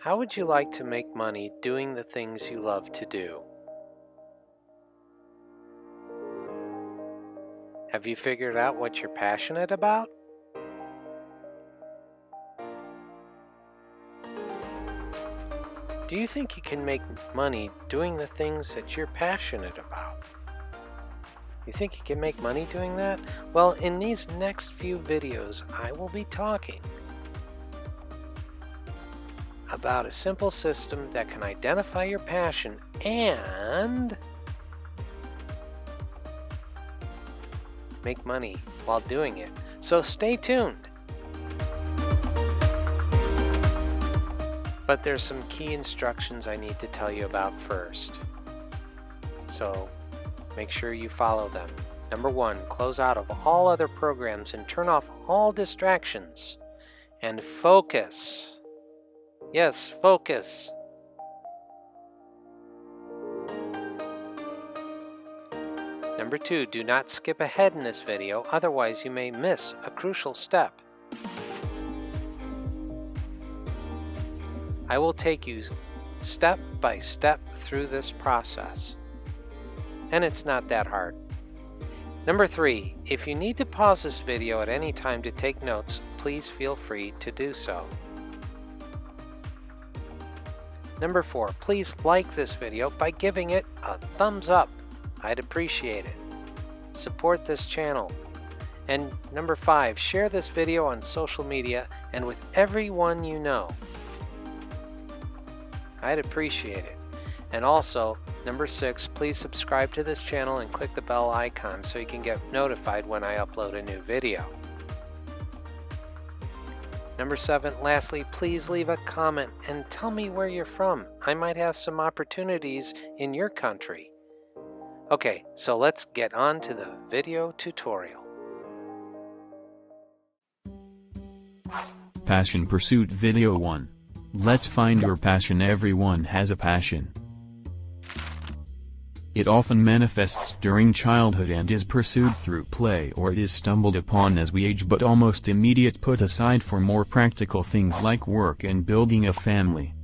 How would you like to make money doing the things you love to do? Have you figured out what you're passionate about? Do you think you can make money doing the things that you're passionate about? You think you can make money doing that? Well, in these next few videos, I will be talking about a simple system that can identify your passion and make money while doing it. So stay tuned. But there's some key instructions I need to tell you about first. So make sure you follow them. Number 1, close out of all other programs and turn off all distractions. And focus. Yes, focus. Number 2, do not skip ahead in this video, otherwise you may miss a crucial step. I will take you step by step through this process. And it's not that hard. Number 3, if you need to pause this video at any time to take notes, please feel free to do so. Number 4, please like this video by giving it a thumbs up. I'd appreciate it. Support this channel. And number 5, share this video on social media and with everyone you know. I'd appreciate it. And also, number 6, please subscribe to this channel and click the bell icon so you can get notified when I upload a new video. Number 7, lastly, please leave a comment and tell me where you're from. I might have some opportunities in your country. Okay, so let's get on to the video tutorial. Passion Pursuit Video 1. Let's find your passion. Everyone has a passion. It often manifests during childhood and is pursued through play, or it is stumbled upon as we age but almost immediate put aside for more practical things like work and building a family.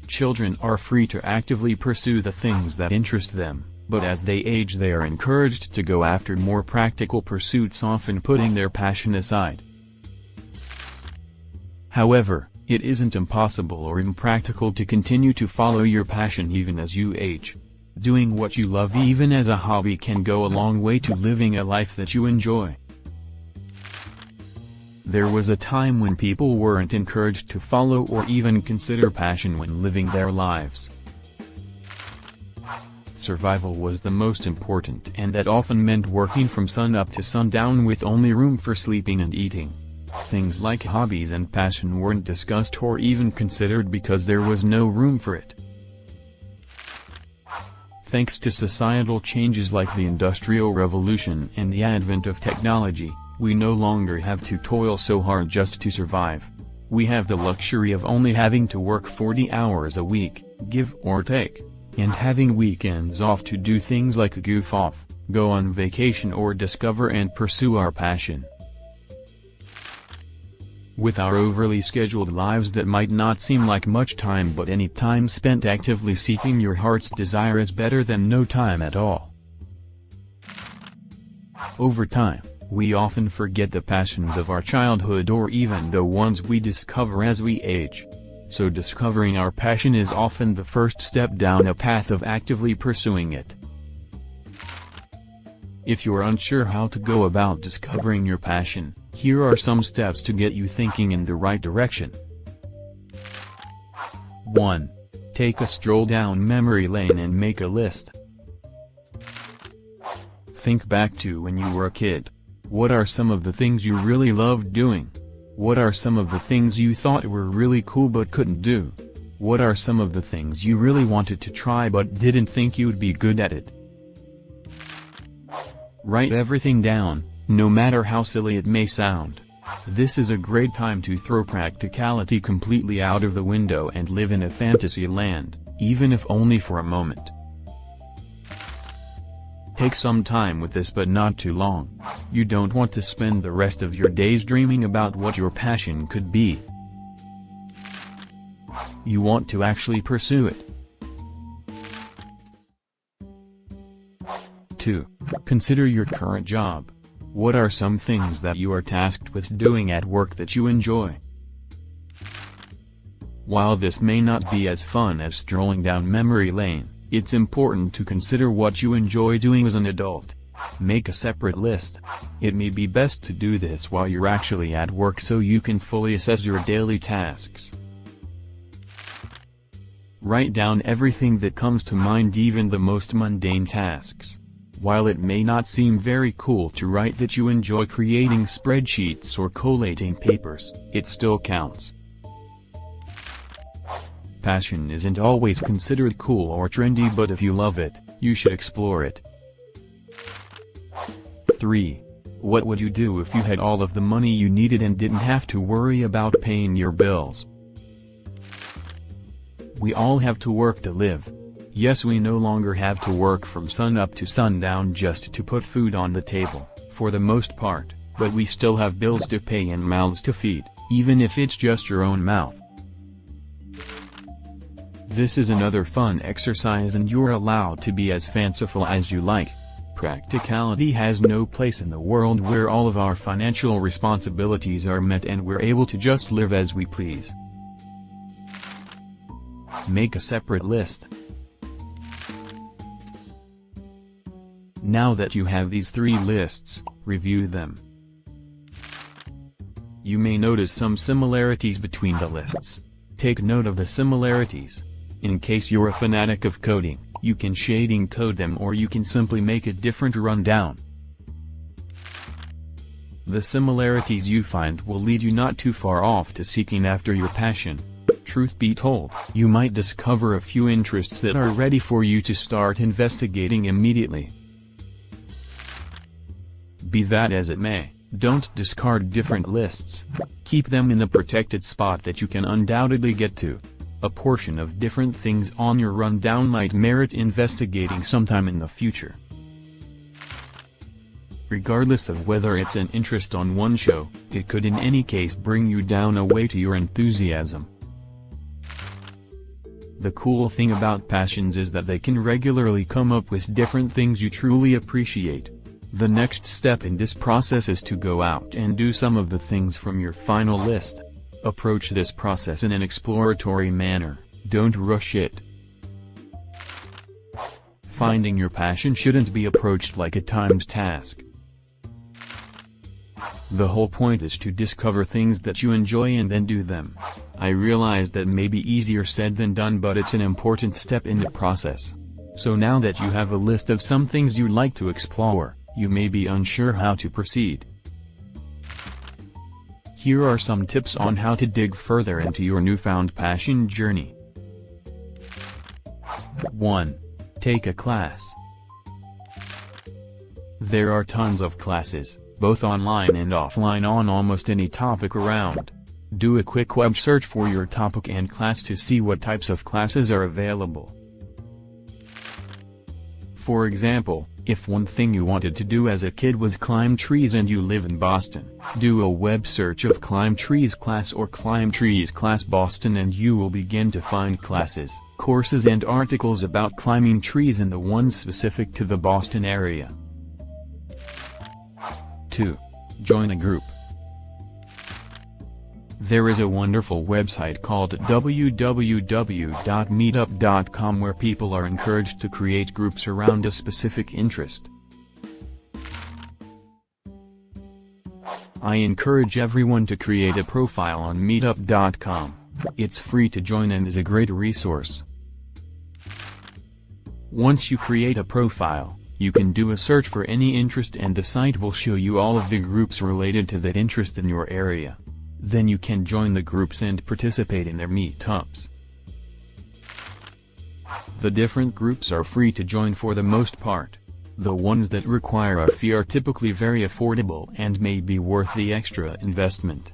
Children are free to actively pursue the things that interest them, but as they age they are encouraged to go after more practical pursuits, often putting their passion aside. However, it isn't impossible or impractical to continue to follow your passion even as you age. Doing what you love even as a hobby can go a long way to living a life that you enjoy. There was a time when people weren't encouraged to follow or even consider passion when living their lives. Survival was the most important, and that often meant working from sunup to sundown with only room for sleeping and eating. Things like hobbies and passion weren't discussed or even considered because there was no room for it. Thanks to societal changes like the Industrial Revolution and the advent of technology, we no longer have to toil so hard just to survive. We have the luxury of only having to work 40 hours a week, give or take, and having weekends off to do things like goof off, go on vacation, or discover and pursue our passion. With our overly scheduled lives that might not seem like much time, but any time spent actively seeking your heart's desire is better than no time at all. Over time, we often forget the passions of our childhood or even the ones we discover as we age. So discovering our passion is often the first step down a path of actively pursuing it. If you're unsure how to go about discovering your passion, here are some steps to get you thinking in the right direction. 1. Take a stroll down memory lane and make a list. Think back to when you were a kid. What are some of the things you really loved doing? What are some of the things you thought were really cool but couldn't do? What are some of the things you really wanted to try but didn't think you'd be good at it? Write everything down, no matter how silly it may sound. This is a great time to throw practicality completely out of the window and live in a fantasy land, even if only for a moment. Take some time with this, but not too long. You don't want to spend the rest of your days dreaming about what your passion could be. You want to actually pursue it. 2. Consider your current job. What are some things that you are tasked with doing at work that you enjoy? While this may not be as fun as strolling down memory lane, it's important to consider what you enjoy doing as an adult. Make a separate list. It may be best to do this while you're actually at work so you can fully assess your daily tasks. Write down everything that comes to mind, even the most mundane tasks. While it may not seem very cool to write that you enjoy creating spreadsheets or collating papers, it still counts. Passion isn't always considered cool or trendy, but if you love it, you should explore it. 3. What would you do if you had all of the money you needed and didn't have to worry about paying your bills? We all have to work to live. Yes, we no longer have to work from sunup to sundown just to put food on the table, for the most part, but we still have bills to pay and mouths to feed, even if it's just your own mouth. This is another fun exercise, and you're allowed to be as fanciful as you like. Practicality has no place in the world where all of our financial responsibilities are met and we're able to just live as we please. Make a separate list. Now that you have these 3 lists, review them. You may notice some similarities between the lists. Take note of the similarities. In case you're a fanatic of coding, you can shading code them, or you can simply make a different rundown. The similarities you find will lead you not too far off to seeking after your passion. Truth be told, you might discover a few interests that are ready for you to start investigating immediately. Be that as it may, don't discard different lists. Keep them in a protected spot that you can undoubtedly get to. A portion of different things on your rundown might merit investigating sometime in the future. Regardless of whether it's an interest on one show, it could in any case bring you down a way to your enthusiasm. The cool thing about passions is that they can regularly come up with different things you truly appreciate. The next step in this process is to go out and do some of the things from your final list. Approach this process in an exploratory manner, don't rush it. Finding your passion shouldn't be approached like a timed task. The whole point is to discover things that you enjoy and then do them. I realize that may be easier said than done, but it's an important step in the process. So now that you have a list of some things you'd like to explore, you may be unsure how to proceed. Here are some tips on how to dig further into your newfound passion journey. 1. Take a class. There are tons of classes, both online and offline, on almost any topic around. Do a quick web search for your topic and class to see what types of classes are available. For example, if one thing you wanted to do as a kid was climb trees and you live in Boston, do a web search of Climb Trees Class or Climb Trees Class Boston and you will begin to find classes, courses and articles about climbing trees and the ones specific to the Boston area. 2. Join a group. There is a wonderful website called www.meetup.com where people are encouraged to create groups around a specific interest. I encourage everyone to create a profile on meetup.com. It's free to join and is a great resource. Once you create a profile, you can do a search for any interest and the site will show you all of the groups related to that interest in your area. Then you can join the groups and participate in their meetups. The different groups are free to join for the most part. The ones that require a fee are typically very affordable and may be worth the extra investment.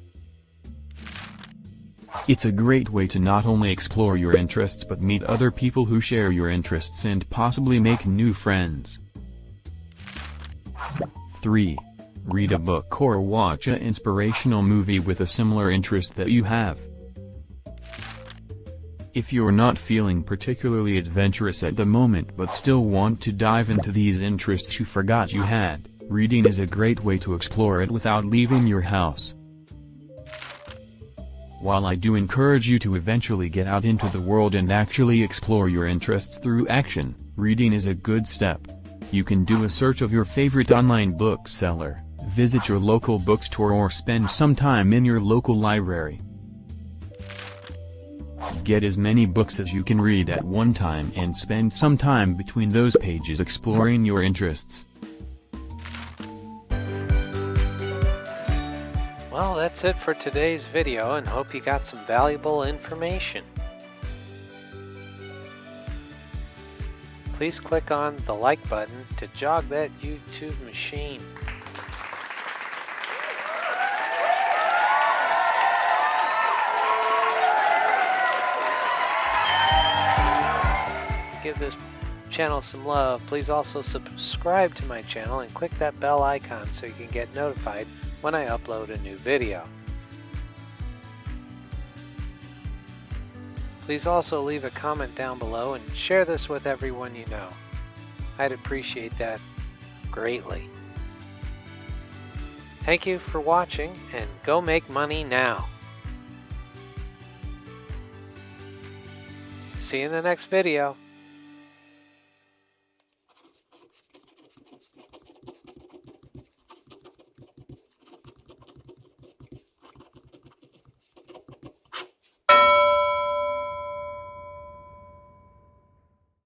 It's a great way to not only explore your interests but meet other people who share your interests and possibly make new friends. 3. Read a book or watch an inspirational movie with a similar interest that you have. If you're not feeling particularly adventurous at the moment but still want to dive into these interests you forgot you had, reading is a great way to explore it without leaving your house. While I do encourage you to eventually get out into the world and actually explore your interests through action, reading is a good step. You can do a search of your favorite online bookseller, visit your local bookstore, or spend some time in your local library. Get as many books as you can read at one time and spend some time between those pages exploring your interests. Well, that's it for today's video, and hope you got some valuable information. Please click on the like button to jog that YouTube machine. Give this channel some love. Please also subscribe to my channel and click that bell icon so you can get notified when I upload a new video. Please also leave a comment down below and share this with everyone you know. I'd appreciate that greatly. Thank you for watching, and go make money now. See you in the next video.